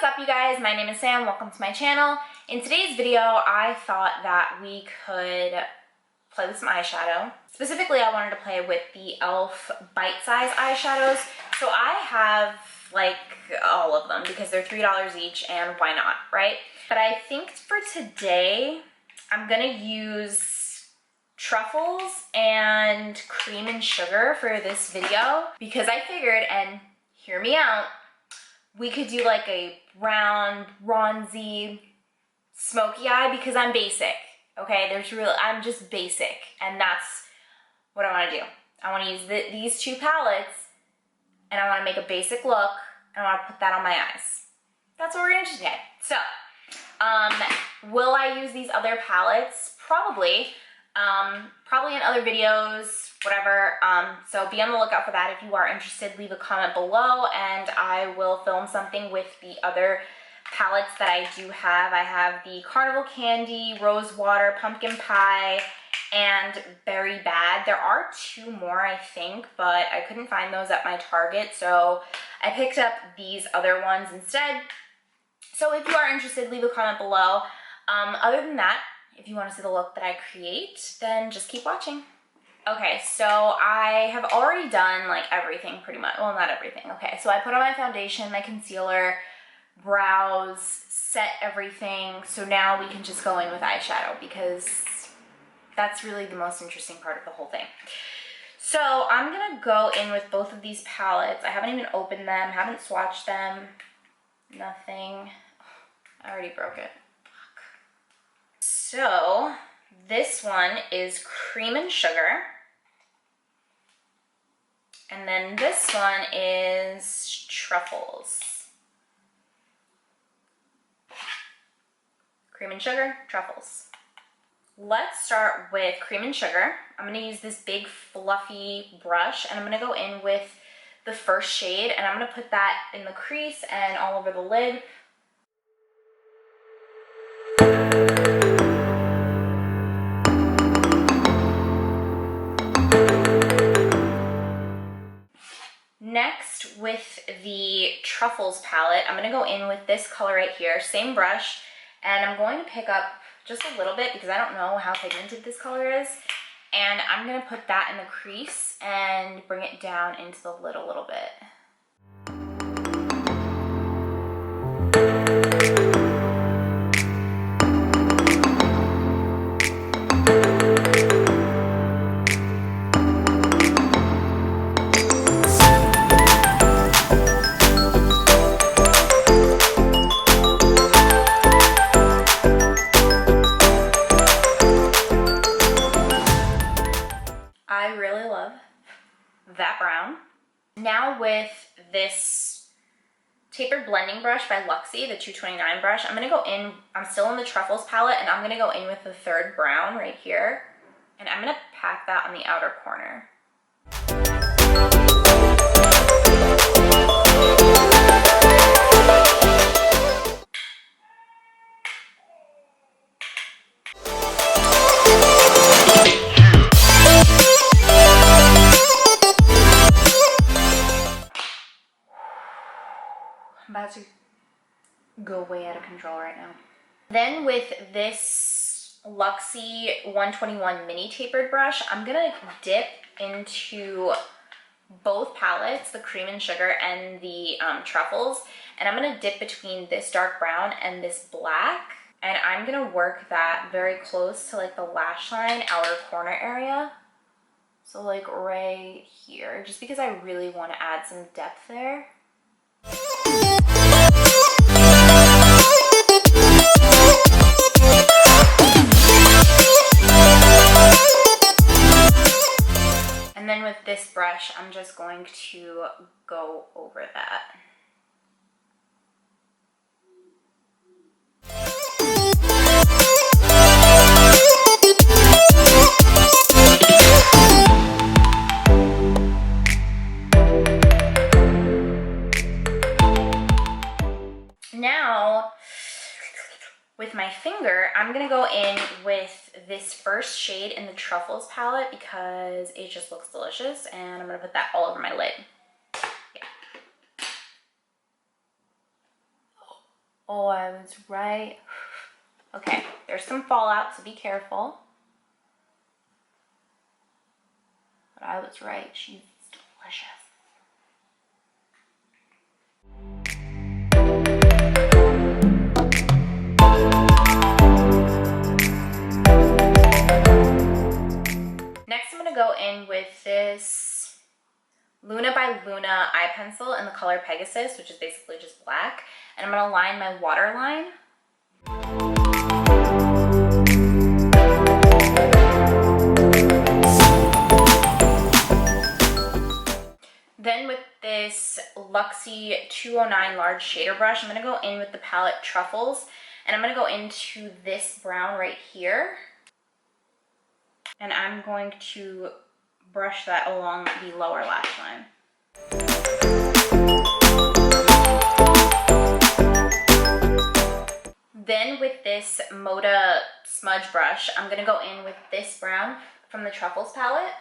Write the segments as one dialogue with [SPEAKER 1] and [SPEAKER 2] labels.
[SPEAKER 1] what's up you guys? My name is Sam, welcome to my channel. In today's video, I thought that we could play with some eyeshadow. Specifically, I wanted to play with the E.L.F Bite Size eyeshadows. So I have like all of them because they're $3 each and why not, right? But I think for today, I'm gonna use Truffles and Cream and Sugar for this video because I figured, and hear me out, we could do like a round, bronzy, smoky eye because I'm basic, okay? I'm just basic, and that's what I wanna do. I wanna use these two palettes, and I wanna make a basic look, and I wanna put that on my eyes. That's what we're gonna do today. So, will I use these other palettes? Probably. Probably in other videos, whatever. So be on the lookout for that. If you are interested, leave a comment below and I will film something with the other palettes that I do have. I have the Carnival Candy, Rose Water, Pumpkin Pie, and Berry Bad. There are two more, I think, but I couldn't find those at my Target, so I picked up these other ones instead. So if you are interested, leave a comment below. Other than that, if you want to see the look that I create, then just keep watching. Okay, so I have already done like everything pretty much. Well, not everything. Okay, so I put on my foundation, my concealer, brows, set everything. So now we can just go in with eyeshadow because that's really the most interesting part of the whole thing. So I'm going to go in with both of these palettes. I haven't even opened them, haven't swatched them, nothing. I already broke it. So this one is Cream and Sugar, and then this one is Truffles. Cream and Sugar, Truffles. Let's start with Cream and Sugar. I'm going to use this big fluffy brush, and I'm going to go in with the first shade, and I'm going to put that in the crease and all over the lid. Next, with the Truffles palette, I'm going to go in with this color right here, same brush, and I'm going to pick up just a little bit because I don't know how pigmented this color is, and I'm going to put that in the crease and bring it down into the lid a little bit. I really love that brown. Now with this tapered blending brush by Luxie, the 229 brush, I'm going to go in, I'm still in the Truffles palette, and I'm going to go in with the third brown right here, and I'm going to pack that on the outer corner. I'm about to go way out of control right now. Then with this Luxie 121 mini tapered brush, I'm gonna dip into both palettes, the Cream and Sugar and the Truffles, and I'm gonna dip between this dark brown and this black, and I'm gonna work that very close to like the lash line outer corner area. So like right here, just because I really want to add some depth there. And then with this brush, I'm just going to go over that. Now, with my finger, I'm going to go in with this first shade in the Truffles palette because it just looks delicious, and I'm going to put that all over my lid. Yeah. Oh, I was right. Okay, there's some fallout, so be careful. But I was right. She's delicious. Next, I'm gonna go in with this Luna by Luna eye pencil in the color Pegasus, which is basically just black. And I'm gonna line my waterline. Then with this Luxie 209 large shader brush, I'm gonna go in with the palette Truffles, and I'm gonna go into this brown right here. And I'm going to brush that along the lower lash line. Then with this Moda smudge brush, I'm gonna go in with this brown from the Truffles palette.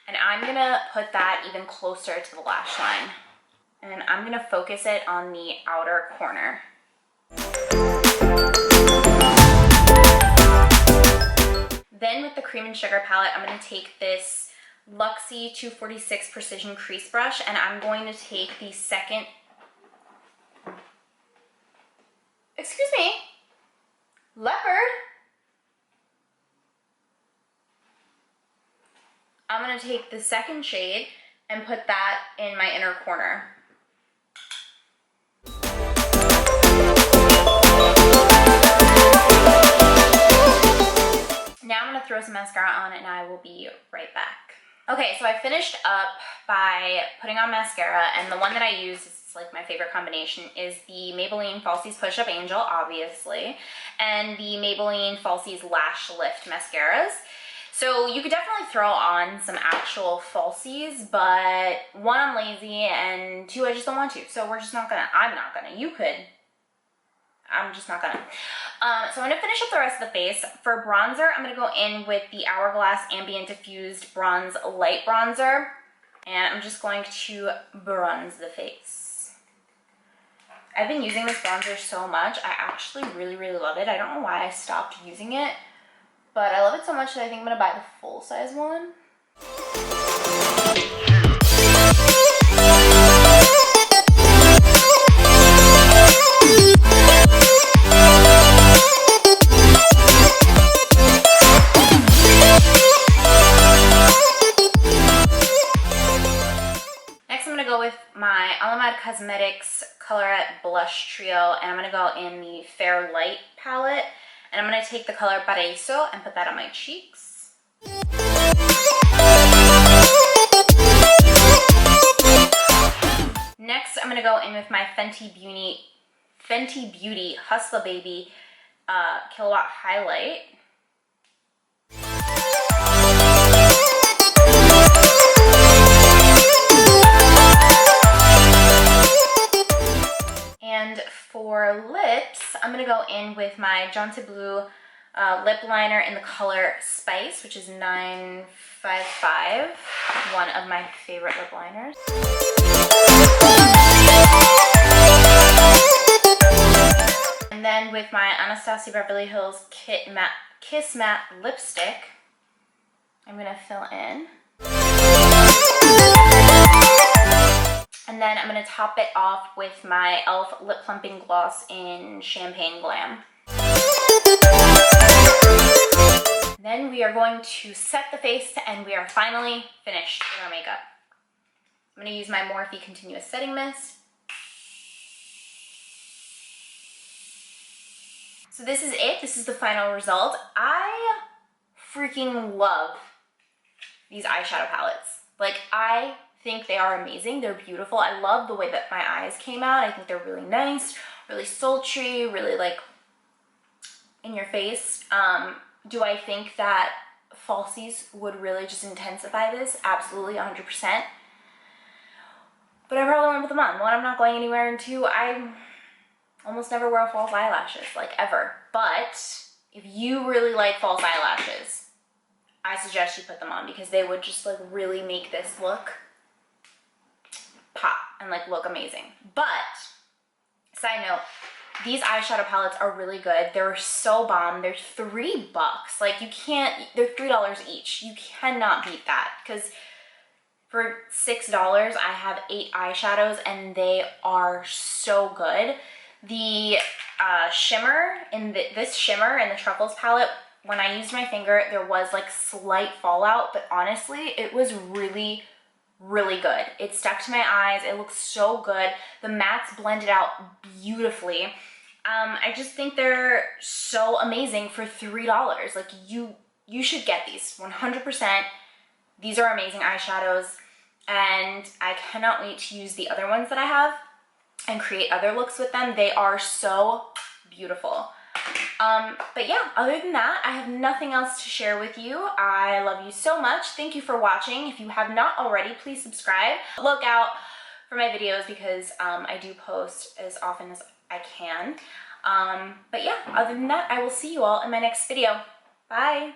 [SPEAKER 1] And I'm gonna put that even closer to the lash line. And I'm gonna focus it on the outer corner. Then with the Cream and Sugar palette, I'm gonna take this Luxie 246 Precision Crease Brush, and I'm going to take the second, excuse me, leopard. I'm gonna take the second shade and put that in my inner corner. Now I'm gonna throw some mascara on and I will be right back. Okay, so I finished up by putting on mascara, and the one that I use is like my favorite combination is the Maybelline Falsies Push Up Angel, obviously, and the Maybelline Falsies Lash Lift mascaras. So you could definitely throw on some actual falsies, but one, I'm lazy, and two, I just don't want to. So we're just not gonna, I'm not gonna, you could. I'm just not gonna. So I'm gonna finish up the rest of the face. For bronzer, I'm gonna go in with the Hourglass Ambient Diffused Bronze Light Bronzer. And I'm just going to bronze the face. I've been using this bronzer so much. I actually really, really love it. I don't know why I stopped using it, but I love it so much that I think I'm gonna buy the full-size one. Next, I'm gonna go with my Alamar Cosmetics Colorete Blush Trio, and I'm gonna go in the Fair Light palette. And I'm going to take the color Paraiso and put that on my cheeks. Next, I'm going to go in with my Fenty Beauty Hustla Baby Killawatt Highlight. And for lips, I'm going to go in with my Jonte Blue lip liner in the color Spice, which is 955, one of my favorite lip liners. And then with my Anastasia Beverly Hills Kiss Matte lipstick, I'm going to fill in. And then I'm going to top it off with my E.L.F Lip Plumping Gloss in Champagne Glam. Then we are going to set the face, and we are finally finished with our makeup. I'm going to use my Morphe Continuous Setting Mist. So this is it. This is the final result. I freaking love these eyeshadow palettes. Like, I think they are amazing. They're beautiful. I love the way that my eyes came out. I think they're really nice, really sultry, really like in your face. Do I think that Falsies would really just intensify this? Absolutely, 100%. But I probably won't put them on. One, I'm not going anywhere, and two, I almost never wear false eyelashes, like ever. But if you really like false eyelashes, I suggest you put them on, because they would just like really make this look pop and like look amazing. But Side note, these eyeshadow palettes are really good. They're so bomb. They're $3. Like you can't, they're $3 each. You cannot beat that because for $6, I have 8 eyeshadows and they are so good. The shimmer in this shimmer in the Truffles palette, when I used my finger, there was like slight fallout, but honestly, it was really, really good. It stuck to my eyes. It looks so good. The mattes blended out beautifully. I just think they're so amazing for $3. Like you should get these 100%. These are amazing eyeshadows and I cannot wait to use the other ones that I have and create other looks with them. They are so beautiful. But yeah, other than that, I have nothing else to share with you. I love you so much. Thank you for watching. If you have not already, please subscribe. Look out for my videos because I do post as often as I can. But yeah, other than that, I will see you all in my next video. Bye.